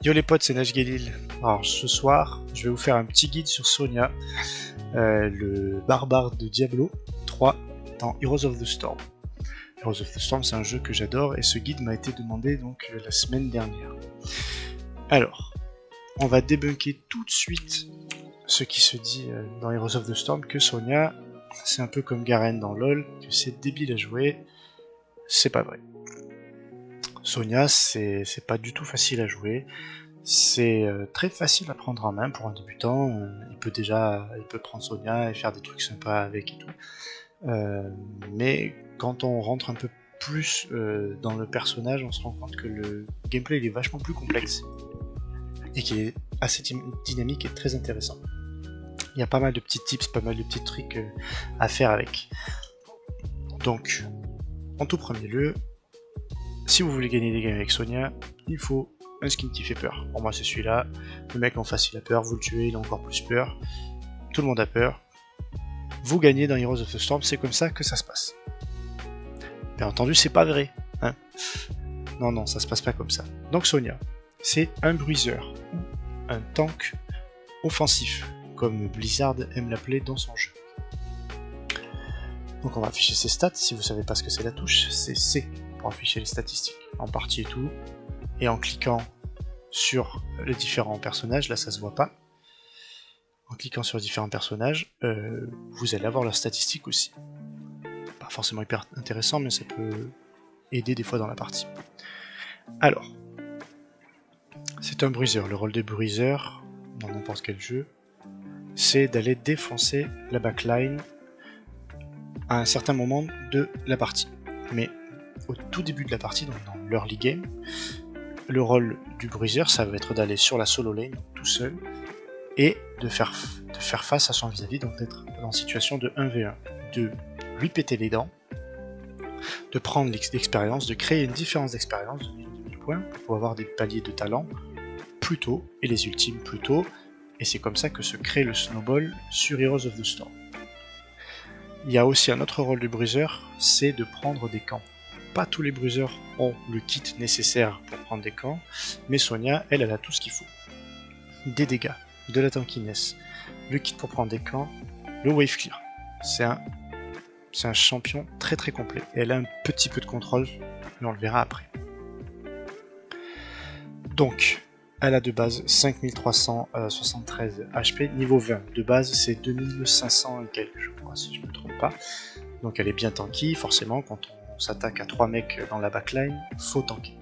Yo les potes, c'est Najgelil. Alors ce soir, je vais vous faire un petit guide sur Sonia, le barbare de Diablo 3 dans Heroes of the Storm. Heroes of the Storm, c'est un jeu que j'adore et ce guide m'a été demandé donc la semaine dernière. Alors, on va débunker tout de suite ce qui se dit dans Heroes of the Storm que Sonia, c'est un peu comme Garen dans LoL, que c'est débile à jouer. C'est pas vrai. Sonia, c'est pas du tout facile à jouer. C'est très facile à prendre en main pour un débutant. Il peut prendre Sonia et faire des trucs sympas avec et tout. Mais quand on rentre un peu plus dans le personnage, on se rend compte que le gameplay il est vachement plus complexe et qu'il est assez dynamique et très intéressant. Il y a pas mal de petits tips, pas mal de petits trucs à faire avec. Donc, en tout premier lieu, si vous voulez gagner des games avec Sonia, il faut un skin qui fait peur. Pour moi c'est celui-là. Le mec en face il a peur, vous le tuez, il a encore plus peur. Tout le monde a peur. Vous gagnez dans Heroes of the Storm, c'est comme ça que ça se passe. Bien entendu c'est pas vrai. Hein, non, ça se passe pas comme ça. Donc Sonia, c'est un bruiseur, ou un tank offensif, comme Blizzard aime l'appeler dans son jeu. Donc on va afficher ses stats, si vous savez pas ce que c'est la touche, c'est C pour afficher les statistiques, en partie et tout. Et en cliquant sur les différents personnages, là ça se voit pas, en cliquant sur les différents personnages, vous allez avoir leurs statistiques aussi. Pas forcément hyper intéressant, mais ça peut aider des fois dans la partie. Alors, c'est un bruiseur. Le rôle de bruiseur, dans n'importe quel jeu, c'est d'aller défoncer la backline à un certain moment de la partie. Mais au tout début de la partie, donc dans l'early game, le rôle du bruiseur, ça va être d'aller sur la solo lane, tout seul, et de faire face à son vis-à-vis, donc d'être en situation de 1v1, de lui péter les dents, de prendre l'expérience, de créer une différence d'expérience de 1000 points pour avoir des paliers de talent plus tôt, et les ultimes plus tôt, et c'est comme ça que se crée le snowball sur Heroes of the Storm. Il y a aussi un autre rôle du bruiseur, c'est de prendre des camps. Pas tous les bruiseurs ont le kit nécessaire pour prendre des camps, mais Sonia, elle a tout ce qu'il faut. Des dégâts, de la tankiness, le kit pour prendre des camps, le wave clear. C'est un champion très très complet. Et elle a un petit peu de contrôle, mais on le verra après. Donc, elle a de base 5373 HP, niveau 20. De base, c'est 2500 et quelques, je crois, si je ne me trompe pas. Donc elle est bien tanky, forcément, quand on s'attaque à 3 mecs dans la backline, faut tanker.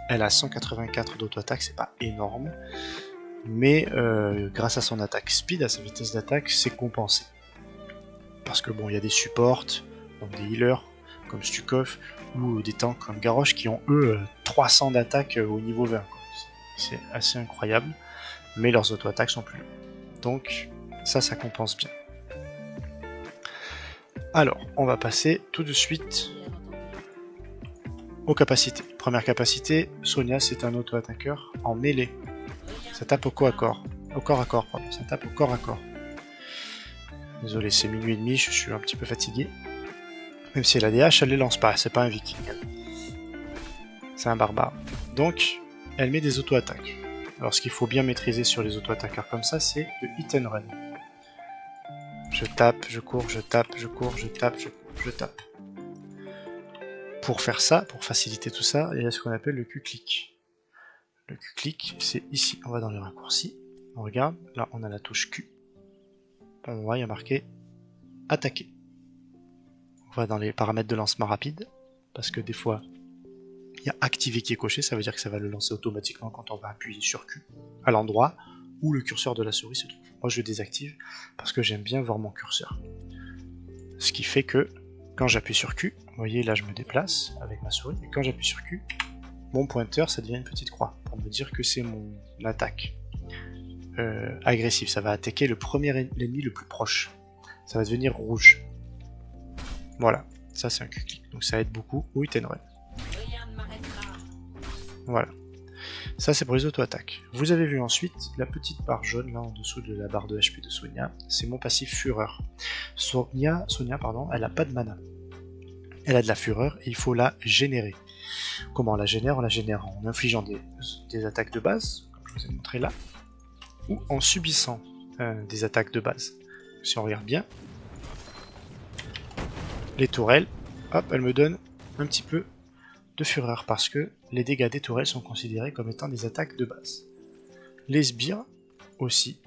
Elle a 184 d'auto-attaque, c'est pas énorme, mais grâce à son attaque speed, à sa vitesse d'attaque, c'est compensé. Parce que bon, il y a des supports, donc des healers, comme Stukov, ou des tanks comme Garrosh, qui ont eux 300 d'attaque au niveau 20. C'est assez incroyable, mais leurs auto-attaques sont plus longues. Donc ça compense bien. Alors, on va passer tout de suite aux capacités. Première capacité, Sonia, c'est un auto-attaqueur en mêlée. Ça tape au corps à corps. Ça tape au corps à corps. Désolé, c'est minuit et demi, je suis un petit peu fatigué. Même si elle a des haches, elle les lance pas, c'est pas un viking. C'est un barbare. Donc, elle met des auto-attaques. Alors, ce qu'il faut bien maîtriser sur les auto-attaqueurs comme ça, c'est le hit and run. Je tape, je cours, je tape, je cours, je tape, je cours, je tape. Pour faire ça, pour faciliter tout ça, il y a ce qu'on appelle le Q-click. Le Q-click, c'est ici. On va dans les raccourcis. On regarde, là on a la touche Q. On voit, il y a marqué attaquer. On va dans les paramètres de lancement rapide, parce que des fois, il y a activer qui est coché, ça veut dire que ça va le lancer automatiquement quand on va appuyer sur Q, à l'endroit où le curseur de la souris se trouve. Moi je le désactive parce que j'aime bien voir mon curseur. Ce qui fait que quand j'appuie sur Q, vous voyez là je me déplace avec ma souris, et quand j'appuie sur Q, mon pointeur ça devient une petite croix pour me dire que c'est mon attaque agressive. Ça va attaquer l'ennemi le plus proche. Ça va devenir rouge. Voilà, ça c'est un Q-click. Donc ça aide beaucoup au hit and run. Voilà. Ça c'est pour les auto-attaques. Vous avez vu ensuite la petite barre jaune là en dessous de la barre de HP de Sonia, c'est mon passif fureur. Sonia, elle a pas de mana. Elle a de la fureur et il faut la générer. Comment on la génère? On la génère en infligeant des attaques de base, comme je vous ai montré là, ou en subissant des attaques de base. Si on regarde bien, les tourelles, hop, elles me donnent un petit peu de fureur, parce que les dégâts des tourelles sont considérés comme étant des attaques de base. Les sbires aussi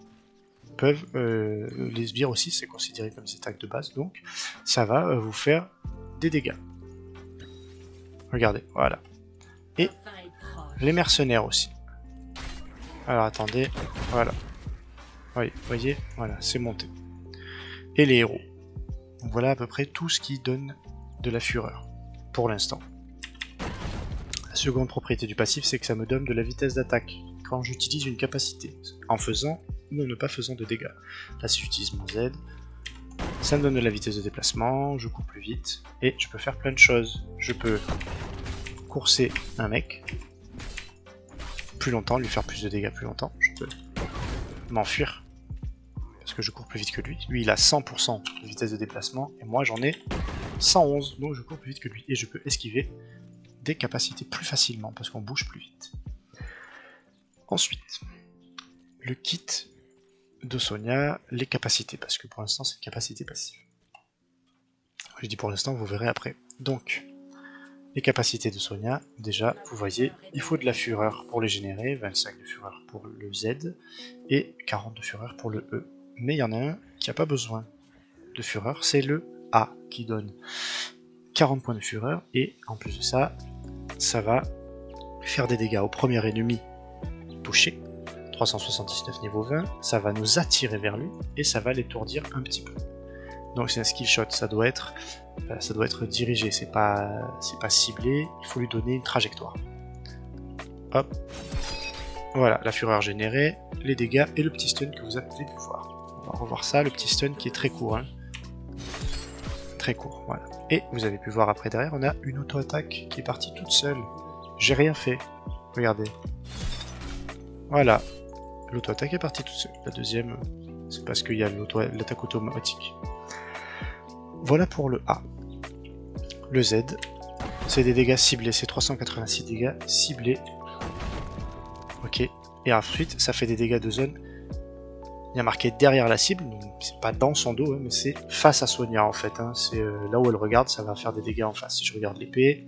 peuvent... les sbires aussi, c'est considéré comme des attaques de base, donc ça va vous faire des dégâts. Regardez, voilà. Et les mercenaires aussi. Alors attendez, voilà. Oui, vous voyez, voilà, c'est monté. Et les héros. Donc voilà à peu près tout ce qui donne de la fureur, pour l'instant. La seconde propriété du passif, c'est que ça me donne de la vitesse d'attaque, quand j'utilise une capacité, en faisant ou en ne pas faisant de dégâts. Là si j'utilise mon Z, ça me donne de la vitesse de déplacement, je cours plus vite, et je peux faire plein de choses. Je peux courser un mec plus longtemps, lui faire plus de dégâts plus longtemps, je peux m'enfuir, parce que je cours plus vite que lui. Lui il a 100% de vitesse de déplacement, et moi j'en ai 111, donc je cours plus vite que lui, et je peux esquiver des capacités plus facilement, parce qu'on bouge plus vite. Ensuite, le kit de Sonia, les capacités, parce que pour l'instant c'est une capacité passive. Je dis pour l'instant, vous verrez après. Donc, les capacités de Sonia, déjà, vous voyez, il faut de la fureur pour les générer, 25 de fureur pour le Z, et 40 de fureur pour le E. Mais il y en a un qui n'a pas besoin de fureur, c'est le A, qui donne 40 points de fureur, et en plus de ça, ça va faire des dégâts au premier ennemi touché, 379 niveau 20, ça va nous attirer vers lui, et ça va l'étourdir un petit peu. Donc c'est un skill shot, ça doit être dirigé, c'est pas ciblé, il faut lui donner une trajectoire. Hop, voilà, la fureur générée, les dégâts et le petit stun que vous avez pu voir. On va revoir ça, le petit stun qui est très court, hein. Très court, voilà. Et vous avez pu voir après derrière, on a une auto-attaque qui est partie toute seule. J'ai rien fait, regardez. Voilà, l'auto-attaque est partie toute seule. La deuxième, c'est parce qu'il y a l'attaque automatique. Voilà pour le A. Le Z, c'est des dégâts ciblés, c'est 386 dégâts ciblés. Ok, et ensuite ça fait des dégâts de zone. Il y a marqué derrière la cible, donc c'est pas dans son dos, hein, mais c'est face à Sonia en fait. Hein. C'est là où elle regarde, ça va faire des dégâts en face. Si je regarde l'épée,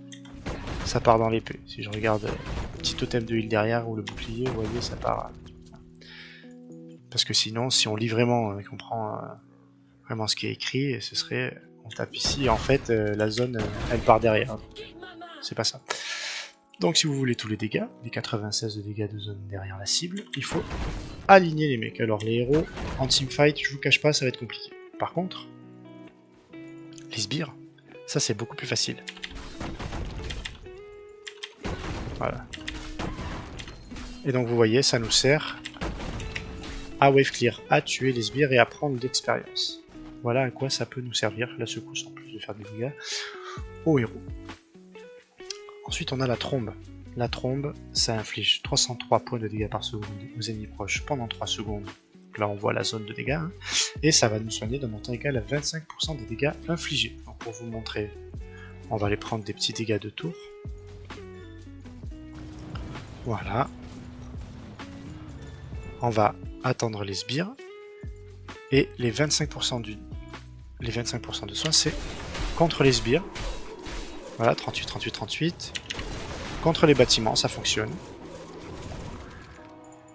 ça part dans l'épée. Si je regarde le petit totem de heal derrière ou le bouclier, vous voyez, ça part. Parce que sinon, si on lit vraiment, qu'on prend vraiment ce qui est écrit, ce serait, on tape ici, en fait, la zone, elle part derrière. C'est pas ça. Donc si vous voulez tous les dégâts, les 96 de dégâts de zone derrière la cible, il faut aligner les mecs. Alors les héros, en teamfight, je vous cache pas, ça va être compliqué. Par contre, les sbires, ça c'est beaucoup plus facile. Voilà. Et donc vous voyez, ça nous sert à wave clear, à tuer les sbires et à prendre d'expérience. Voilà à quoi ça peut nous servir, la secousse, en plus de faire des dégâts aux héros. Ensuite on a la trombe. La trombe, ça inflige 303 points de dégâts par seconde aux ennemis proches pendant 3 secondes. Donc là on voit la zone de dégâts. Hein. Et ça va nous soigner d'un montant égal à 25% des dégâts infligés. Donc pour vous montrer, on va aller prendre des petits dégâts de tour. Voilà. On va attendre les sbires. Et les 25% de soins, c'est contre les sbires. Voilà, 38, 38, 38. Contre les bâtiments, ça fonctionne.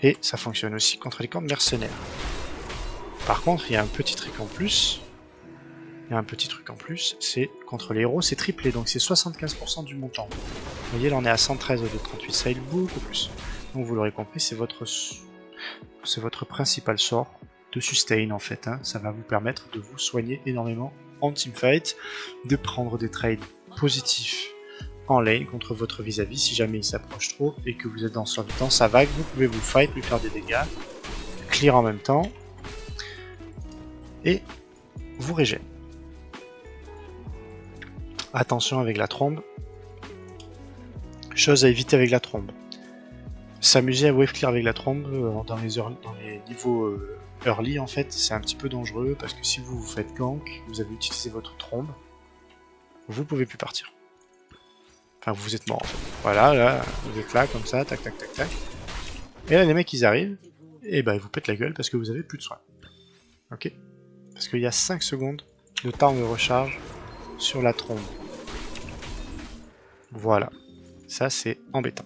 Et ça fonctionne aussi contre les camps de mercenaires. Par contre, il y a un petit truc en plus. C'est contre les héros, c'est triplé, donc c'est 75% du montant. Vous voyez, là on est à 113 au lieu de 38, ça aide beaucoup plus. Donc vous l'aurez compris, c'est votre principal sort de sustain en fait. Hein. Ça va vous permettre de vous soigner énormément en teamfight, de prendre des trades positifs en lane contre votre vis-à-vis si jamais il s'approche trop et que vous êtes dans sa vague, vous pouvez vous fight, lui faire des dégâts, clear en même temps et vous régène. Attention avec la trombe. Chose à éviter avec la trombe. S'amuser à wave clear avec la trombe dans les niveaux early en fait, c'est un petit peu dangereux parce que si vous faites gank, vous avez utilisé votre trombe, vous pouvez plus partir. Enfin, vous êtes mort en fait. Voilà, là, vous êtes là, comme ça, tac, tac, tac, tac. Et là, les mecs, ils arrivent, et bah, ils vous pètent la gueule parce que vous avez plus de soins. Ok? Parce qu'il y a 5 secondes de temps de recharge sur la trombe. Voilà. Ça, c'est embêtant.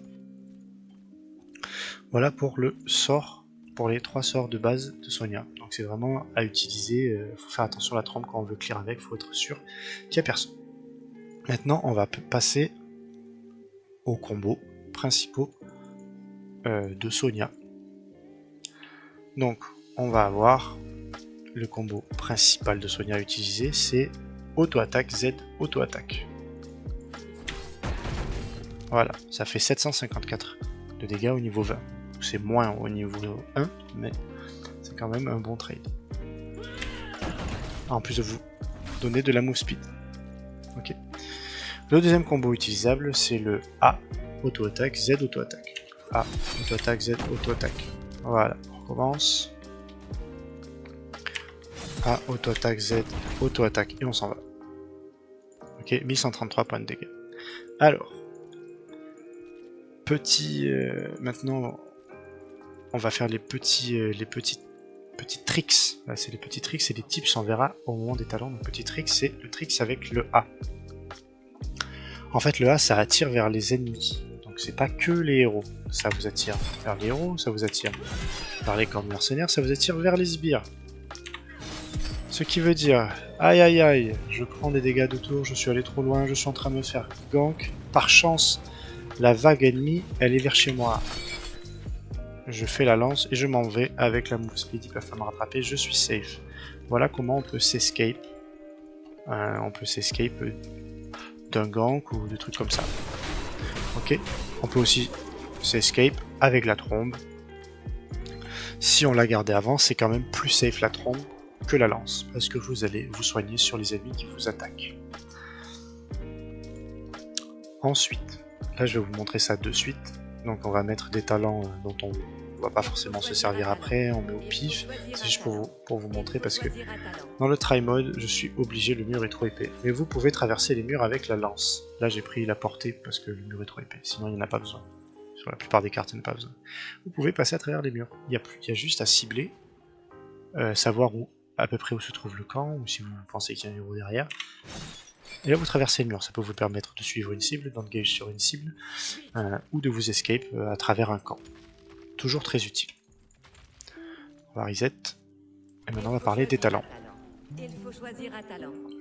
Voilà pour le sort, pour les 3 sorts de base de Sonia. Donc c'est vraiment à utiliser, faut faire attention à la trompe quand on veut clear avec, faut être sûr qu'il n'y a personne. Maintenant, on va passer aux combos principaux de Sonia. Donc, on va avoir le combo principal de Sonia à utiliser, c'est auto-attaque Z, auto-attaque. Voilà, ça fait 754 de dégâts au niveau 20. C'est moins au niveau 1, mais c'est quand même un bon trade. En plus de vous donner de la move speed. Ok. Le deuxième combo utilisable, c'est le A, auto-attaque, Z, auto-attaque. A, auto-attaque, Z, auto-attaque. Voilà, on recommence. A, auto-attaque, Z, auto-attaque, et on s'en va. Ok, 1133 points de dégâts. Alors, maintenant, on va faire les petits tricks. Là, c'est les petits tricks et les tips, on verra au moment des talents. Donc, petit trick, c'est le trick avec le A. En fait, le A, ça attire vers les ennemis. Donc, c'est pas que les héros. Ça vous attire vers les héros, ça vous attire vers les camps de mercenaires, ça vous attire vers les sbires. Ce qui veut dire, aïe aïe aïe, je prends des dégâts de tour, je suis allé trop loin, je suis en train de me faire gank. Par chance, la vague ennemie, elle est vers chez moi. Je fais la lance et je m'en vais avec la move speed, ils peuvent pas me rattraper, je suis safe. Voilà comment on peut s'escape. On peut s'escape d'un gank ou de trucs comme ça. Ok. On peut aussi s'escape avec la trombe. Si on l'a gardé avant, c'est quand même plus safe la trombe que la lance, parce que vous allez vous soigner sur les ennemis qui vous attaquent. Ensuite, là je vais vous montrer ça de suite. Donc on va mettre des talents dont on va pas forcément se servir après, on met au pif. C'est juste pour vous montrer, parce que dans le try mode, je suis obligé, le mur est trop épais. Mais vous pouvez traverser les murs avec la lance. Là j'ai pris la portée parce que le mur est trop épais, sinon il n'y en a pas besoin. Sur la plupart des cartes, il n'y en a pas besoin. Vous pouvez passer à travers les murs. Il y a juste à cibler, savoir à peu près où se trouve le camp, ou si vous pensez qu'il y a un héros derrière. Et là vous traversez le mur, ça peut vous permettre de suivre une cible, d'engage sur une cible, ou de vous escape à travers un camp. Toujours très utile. On va reset, et maintenant on va parler des talents.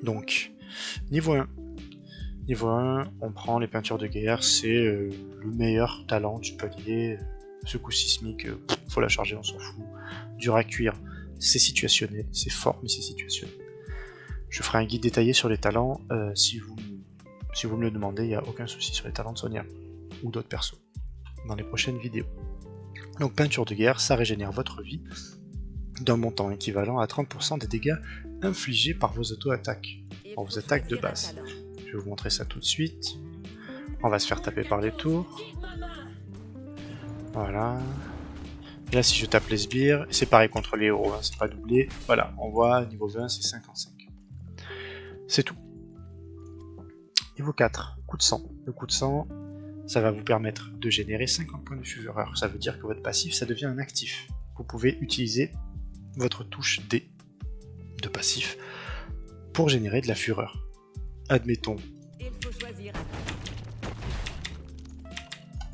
Donc, niveau 1. Niveau 1, on prend les peintures de guerre, c'est le meilleur talent du palier. Secousse sismique, faut la charger, on s'en fout. Dur à cuire, c'est situationnel, c'est fort mais c'est situationnel. Je ferai un guide détaillé sur les talents, si vous me le demandez, il n'y a aucun souci sur les talents de Sonia, ou d'autres persos, dans les prochaines vidéos. Donc peinture de guerre, ça régénère votre vie d'un montant équivalent à 30% des dégâts infligés par vos auto-attaques, par vos attaques de base. Je vais vous montrer ça tout de suite. On va se faire taper par les tours. Voilà. Et là, si je tape les sbires, c'est pareil contre les héros, hein, c'est pas doublé. Voilà, on voit, niveau 20, c'est 55. C'est tout. Niveau 4, coup de sang. Le coup de sang, ça va vous permettre de générer 50 points de fureur. Ça veut dire que votre passif, ça devient un actif. Vous pouvez utiliser votre touche D de passif pour générer de la fureur. Admettons.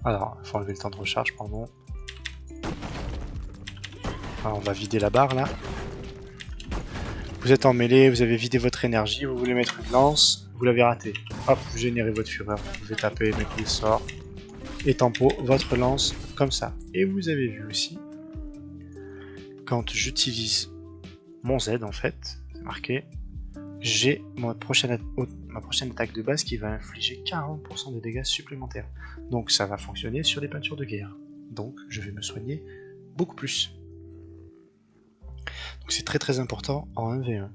Alors, il faut enlever le temps de recharge, pardon. Alors, on va vider la barre là. Vous êtes en mêlée, vous avez vidé votre énergie, vous voulez mettre une lance, vous l'avez raté. Hop, vous générez votre fureur, vous pouvez taper, mettre le sort, et tempo votre lance comme ça. Et vous avez vu aussi, quand j'utilise mon Z en fait, c'est marqué, j'ai ma prochaine attaque de base qui va infliger 40% de dégâts supplémentaires. Donc ça va fonctionner sur les peintures de guerre. Donc je vais me soigner beaucoup plus. Donc c'est très très important en 1v1.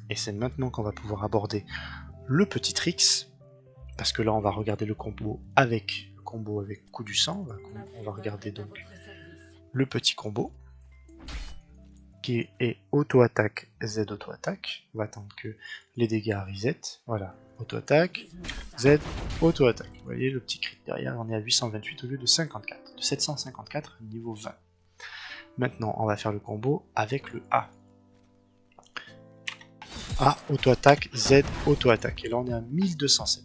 Et c'est maintenant qu'on va pouvoir aborder le petit tricks, parce que là on va regarder le combo avec coup du sang, on va regarder donc le petit combo, qui est auto-attaque, Z auto-attaque. On va attendre que les dégâts reset, voilà, auto-attaque, Z, auto-attaque. Vous voyez le petit crit derrière, on est à 828 au lieu de 54, de 754 niveau 20. Maintenant, on va faire le combo avec le A. A, auto-attaque, Z, auto-attaque. Et là, on est à 1207.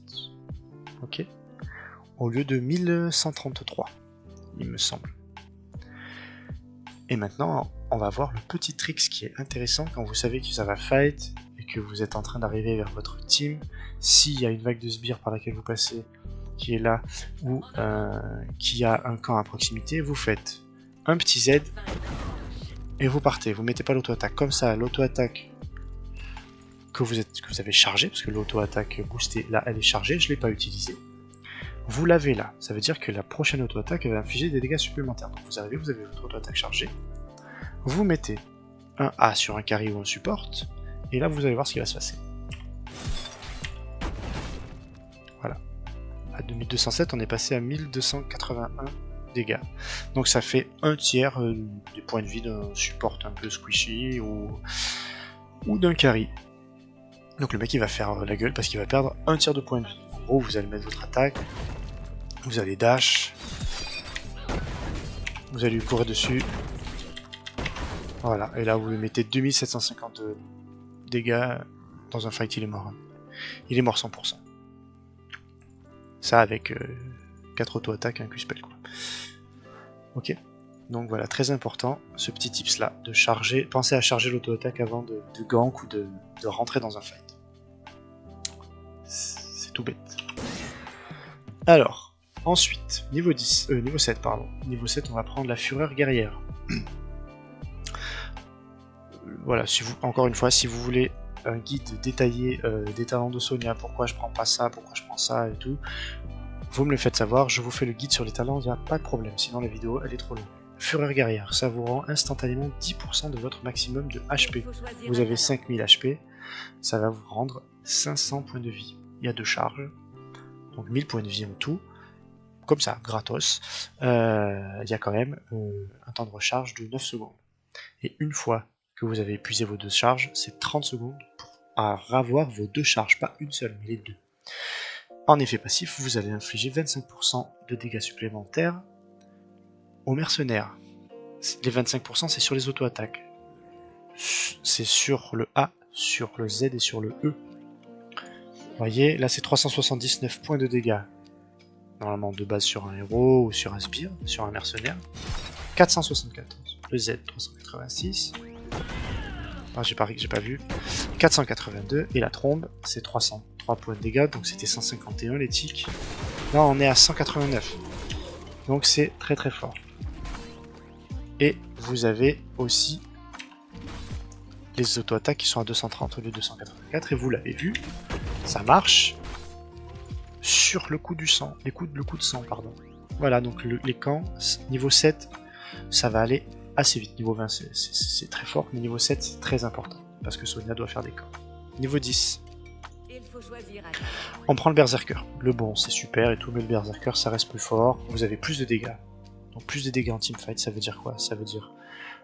Ok. Au lieu de 1133, il me semble. Et maintenant, on va voir le petit trick qui est intéressant quand vous savez que ça va fight et que vous êtes en train d'arriver vers votre team. S'il y a une vague de sbires par laquelle vous passez, qui est là, ou qui a un camp à proximité, vous faites un petit Z et vous partez. Vous mettez pas l'auto-attaque. Comme ça, l'auto-attaque que vous avez chargé, parce que l'auto-attaque boostée, là, elle est chargée, je ne l'ai pas utilisée. Vous l'avez là, ça veut dire que la prochaine auto-attaque va infliger des dégâts supplémentaires. Donc vous arrivez, vous avez votre auto-attaque chargée, vous mettez un A sur un carry ou un support, et là vous allez voir ce qui va se passer. Voilà. À 2207, on est passé à 1281 dégâts. Donc ça fait un tiers des points de vie d'un support un peu squishy ou d'un carry. Donc le mec il va faire la gueule parce qu'il va perdre un tiers de points de vie. En gros, vous allez mettre votre attaque, vous allez dash, vous allez lui courir dessus, voilà, et là vous lui mettez 2750 dégâts, dans un fight il est mort. Il est mort 100%. Ça avec 4 auto-attaques et un Q-spell quoi. Ok, donc voilà, très important, ce petit tips là, de charger, pensez à charger l'auto-attaque avant de gank ou de rentrer dans un fight. C'est tout bête. Alors, ensuite, niveau 7, pardon. Niveau 7, on va prendre la fureur guerrière. Voilà, encore une fois, si vous voulez un guide détaillé des talents de Sonia, pourquoi je prends pas ça, pourquoi je prends ça et tout, vous me le faites savoir, je vous fais le guide sur les talents, il n'y a pas de problème, sinon la vidéo elle est trop longue. Fureur guerrière, ça vous rend instantanément 10% de votre maximum de HP. Vous avez 5000 HP, ça va vous rendre 500 points de vie. Il y a 2 charges, donc 1000 points de vie en tout, comme ça, gratos. Il y a quand même un temps de recharge de 9 secondes. Et une fois que vous avez épuisé vos 2 charges, c'est 30 secondes pour avoir vos 2 charges, pas une seule, mais les 2. En effet passif, vous allez infliger 25% de dégâts supplémentaires aux mercenaires. Les 25% c'est sur les auto-attaques. C'est sur le A, sur le Z et sur le E. Vous voyez, là c'est 379 points de dégâts. Normalement de base sur un héros ou sur un sbire, sur un mercenaire. 474. Le Z 386. Ah, j'ai pas vu. 482. Et la trombe, c'est 303 points de dégâts, donc c'était 151 les tics. Là on est à 189. Donc c'est très très fort. Et vous avez aussi les auto-attaques qui sont à 230 au lieu de 284, et vous l'avez vu, ça marche sur le coup du sang, le coup de sang, pardon. Voilà, donc les camps, niveau 7, ça va aller assez vite. Niveau 20, c'est très fort, mais niveau 7, c'est très important, parce que Sonia doit faire des camps. Niveau 10, on prend le berserker. Le bon, c'est super et tout, mais le berserker, ça reste plus fort. Vous avez plus de dégâts. Donc plus de dégâts en teamfight, ça veut dire quoi? Ça veut dire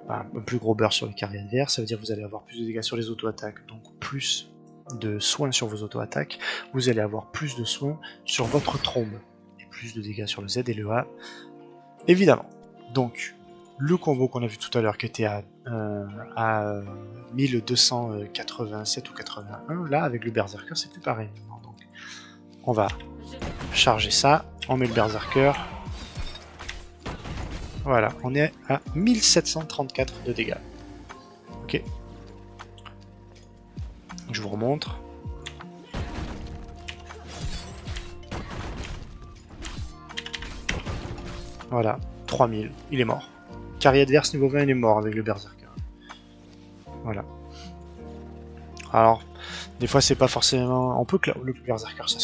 un plus gros burst sur les carrés adverses, ça veut dire que vous allez avoir plus de dégâts sur les auto-attaques, donc plus de soins sur vos auto-attaques, vous allez avoir plus de soins sur votre trombe, et plus de dégâts sur le Z et le A, évidemment. Donc, le combo qu'on a vu tout à l'heure, qui était à 1287 ou 81, là, avec le berserker, c'est plus pareil. Donc, on va charger ça, on met le berserker. Voilà, on est à 1734 de dégâts. Ok. Je vous remontre. Voilà, 3000, il est mort. Carry adverse niveau 20, il est mort avec le berserker. Voilà. Alors, des fois c'est pas forcément... On peut le berserker, ça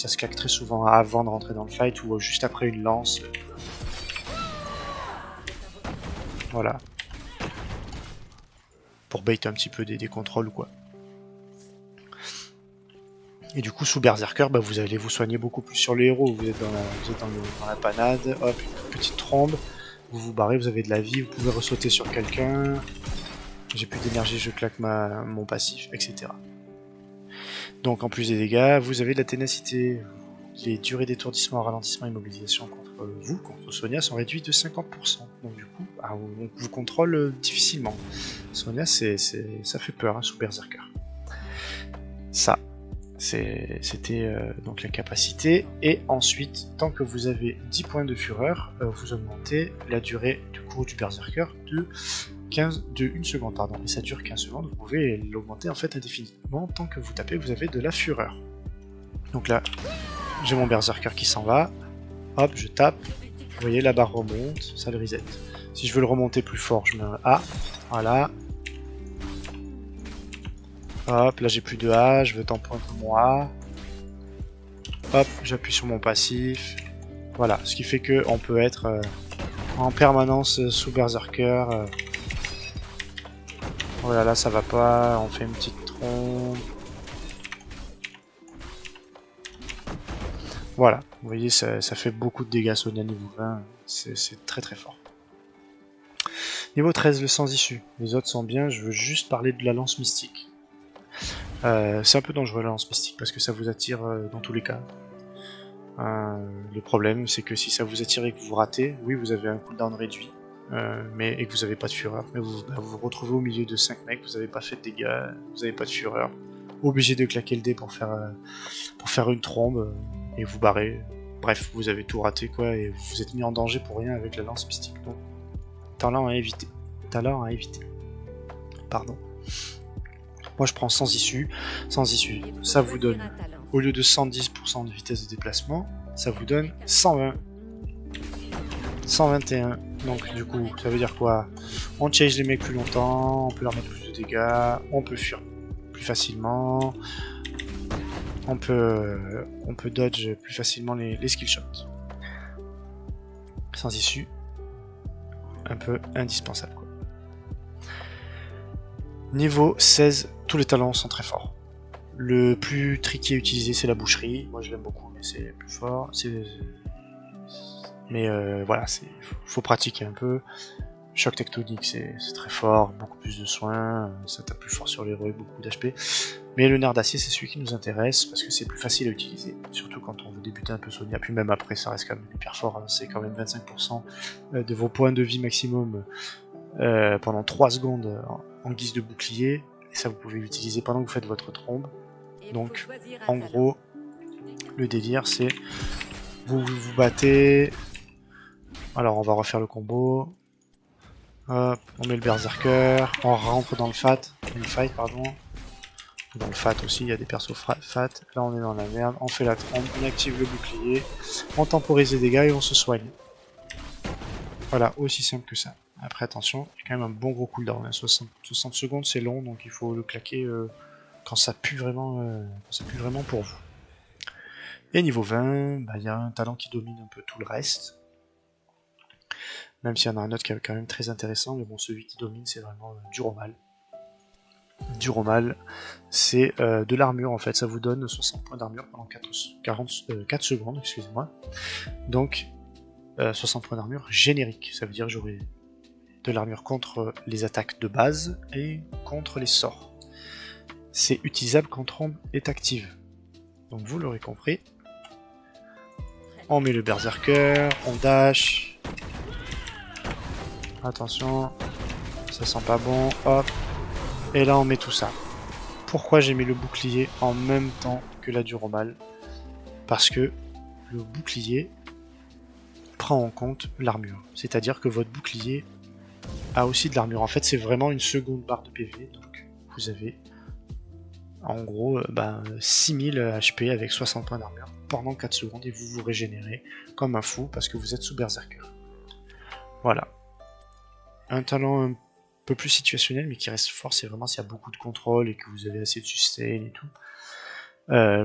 se claque très souvent avant de rentrer dans le fight ou juste après une lance. Voilà. Pour bait un petit peu des contrôles ou quoi. Et du coup, sous berserker, bah, vous allez vous soigner beaucoup plus sur les héros. Vous êtes dans la panade, hop, une petite trombe. Vous vous barrez, vous avez de la vie, vous pouvez ressauter sur quelqu'un. J'ai plus d'énergie, je claque mon passif, etc. Donc en plus des dégâts, vous avez de la ténacité. Les durées d'étourdissement, ralentissement et mobilisation contre vous, contre Sonia, sont réduites de 50%. Donc du coup, on vous contrôle difficilement. Sonia, ça fait peur hein, sous Berserker. Ça, c'était donc la capacité. Et ensuite, tant que vous avez 10 points de fureur, vous augmentez la durée du cours du Berserker de 1 seconde. Pardon. Et ça dure 15 secondes, vous pouvez l'augmenter en fait indéfiniment. Tant que vous tapez, vous avez de la fureur. Donc là, j'ai mon Berserker qui s'en va. Hop, je tape. Vous voyez, la barre remonte, ça le reset. Si je veux le remonter plus fort, je mets un A. Voilà. Hop, là j'ai plus de A, je veux tamponner mon A. Hop, j'appuie sur mon passif. Voilà, ce qui fait que on peut être en permanence sous Berserker. Voilà, là ça va pas, on fait une petite trompe. Voilà, vous voyez, ça fait beaucoup de dégâts Sonia niveau 20, c'est très très fort. Niveau 13, le sans issue. Les autres sont bien, je veux juste parler de la lance mystique. C'est un peu dangereux la lance mystique parce que ça vous attire dans tous les cas. Le problème c'est que si ça vous attire et que vous ratez, oui vous avez un cooldown réduit, et que vous n'avez pas de fureur, mais vous vous retrouvez au milieu de 5 mecs, vous n'avez pas fait de dégâts, vous n'avez pas de fureur, obligé de claquer le dé pour faire une trombe et vous barrer. Bref, vous avez tout raté quoi et vous vous êtes mis en danger pour rien avec la lance mystique. Donc, talent à éviter. Talent à éviter. Pardon. Moi je prends sans issue. Sans issue, ça vous donne, au lieu de 110% de vitesse de déplacement, ça vous donne 120. 121. Donc du coup, ça veut dire quoi? On chase les mecs plus longtemps, on peut leur mettre plus de dégâts, on peut fuir plus facilement, on peut dodge plus facilement les skill shots. Sans issue, un peu indispensable quoi. Niveau 16, tous les talents sont très forts. Le plus tricky à utiliser c'est la boucherie, moi je l'aime beaucoup mais c'est plus fort. Mais voilà, faut pratiquer un peu. Choc tectonique c'est très fort, beaucoup plus de soins, ça tape plus fort sur les héros, beaucoup d'HP. Mais le nerf d'acier c'est celui qui nous intéresse parce que c'est plus facile à utiliser, surtout quand on veut débuter un peu Sonia, puis même après ça reste quand même hyper fort, hein. C'est quand même 25% de vos points de vie maximum pendant 3 secondes en guise de bouclier, et ça vous pouvez l'utiliser pendant que vous faites votre trombe. Donc en gros, le délire c'est vous battez. Alors on va refaire le combo. Hop, on met le berserker, on rentre dans le fight, pardon. Dans le fat aussi, il y a des persos fat. Là on est dans la merde, on fait la trompe, on active le bouclier, on temporise les dégâts et on se soigne. Voilà, aussi simple que ça. Après attention, il y a quand même un bon gros cooldown, hein. 60 secondes c'est long, donc il faut le claquer quand ça pue vraiment, pour vous. Et niveau 20, il y a un talent qui domine un peu tout le reste. Même s'il y en a un autre qui est quand même très intéressant, mais bon, celui qui domine, c'est vraiment Duromal. Duromal, c'est de l'armure en fait, ça vous donne 60 points d'armure pendant 4 secondes, excusez-moi. Donc, 60 points d'armure générique, ça veut dire que j'aurai de l'armure contre les attaques de base et contre les sorts. C'est utilisable quand trombe est active. Donc vous l'aurez compris. On met le berserker, on dash. Attention, ça sent pas bon, hop. Et là on met tout ça. Pourquoi j'ai mis le bouclier en même temps que la Duromal? Parce que le bouclier prend en compte l'armure. C'est-à-dire que votre bouclier a aussi de l'armure. En fait c'est vraiment une seconde barre de PV. Donc vous avez en gros 6000 HP avec 60 points d'armure pendant 4 secondes et vous vous régénérez comme un fou parce que vous êtes sous berserker. Voilà. Un talent un peu plus situationnel mais qui reste fort, c'est vraiment s'il y a beaucoup de contrôle et que vous avez assez de sustain et tout.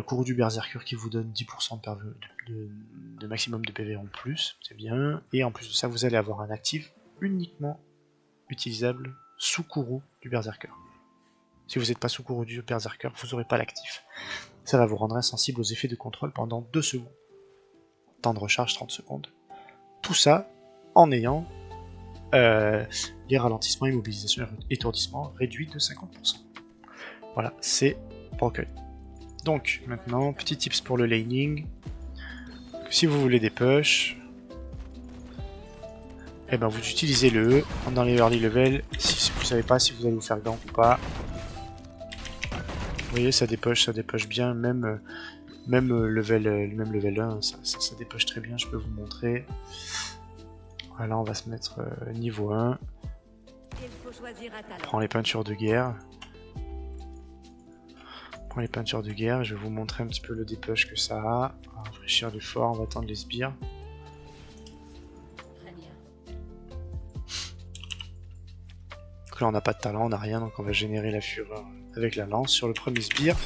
Courroux du berserker qui vous donne 10% de maximum de PV en plus, c'est bien. Et en plus de ça, vous allez avoir un actif uniquement utilisable sous courroux du berserker. Si vous n'êtes pas sous courroux du berserker, vous n'aurez pas l'actif. Ça va vous rendre insensible aux effets de contrôle pendant 2 secondes. Temps de recharge 30 secondes. Tout ça en ayant les ralentissements, immobilisation et étourdissement réduits de 50%. Voilà, c'est broken. Donc maintenant, petit tips pour le laning. Si vous voulez des push, et ben vous utilisez le E dans les early level. Si vous savez pas si vous allez vous faire gank ou pas. Vous voyez, ça dépush bien, même level 1, ça dépush très bien, je peux vous montrer. Voilà, on va se mettre niveau 1. On prend les peintures de guerre. Je vais vous montrer un petit peu le dépush que ça a. On va rafraîchir du fort, on va attendre les sbires. Donc là on n'a pas de talent, on n'a rien, donc on va générer la fureur avec la lance sur le premier sbire.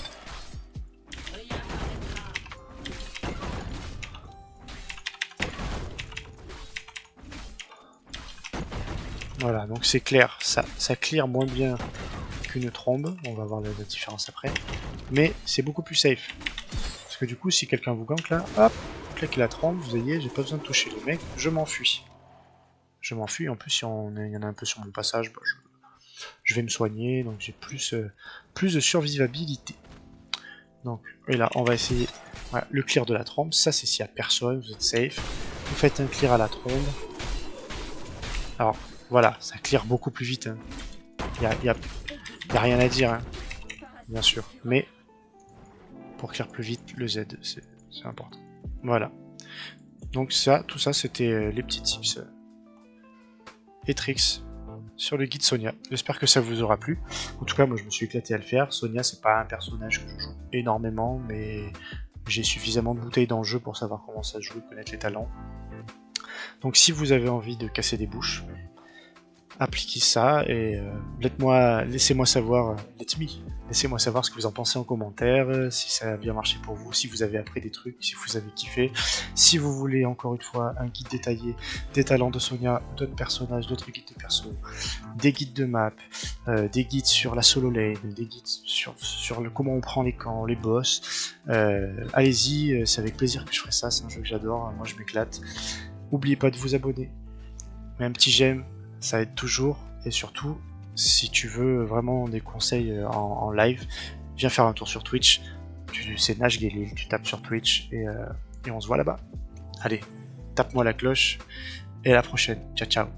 Voilà, donc c'est clair, ça clear moins bien qu'une trombe, on va voir la différence après, mais c'est beaucoup plus safe. Parce que du coup, si quelqu'un vous gank là, hop, claquez la trombe, vous voyez, j'ai pas besoin de toucher le mec, je m'enfuis. En plus, si il y en a un peu sur mon passage, bah, je vais me soigner, donc j'ai plus de survivabilité. Donc, et là, on va essayer voilà, le clear de la trombe, ça c'est s'il y a personne, vous êtes safe. Vous faites un clear à la trombe. Alors, voilà, ça clear beaucoup plus vite. Hein. Y a rien à dire, hein, bien sûr. Mais pour clear plus vite, le Z, c'est important. Voilà. Donc ça, tout ça, c'était les petits tips et tricks sur le guide Sonia. J'espère que ça vous aura plu. En tout cas, moi, je me suis éclaté à le faire. Sonia, c'est pas un personnage que je joue énormément, mais j'ai suffisamment de bouteilles dans le jeu pour savoir comment ça se joue et connaître les talents. Donc si vous avez envie de casser des bouches, appliquez ça et laissez-moi savoir, laissez-moi savoir ce que vous en pensez en commentaire, si ça a bien marché pour vous, si vous avez appris des trucs, si vous avez kiffé. Si vous voulez encore une fois un guide détaillé des talents de Sonia, d'autres personnages, d'autres guides de perso, des guides de map, des guides sur la solo lane, des guides sur comment on prend les camps, les boss, allez-y, c'est avec plaisir que je ferai ça, c'est un jeu que j'adore, moi je m'éclate. N'oubliez pas de vous abonner, mais un petit j'aime, ça aide toujours, et surtout, si tu veux vraiment des conseils en live, viens faire un tour sur Twitch, c'est NashGelil, tu tapes sur Twitch, et on se voit là-bas. Allez, tape-moi la cloche, et à la prochaine, ciao ciao.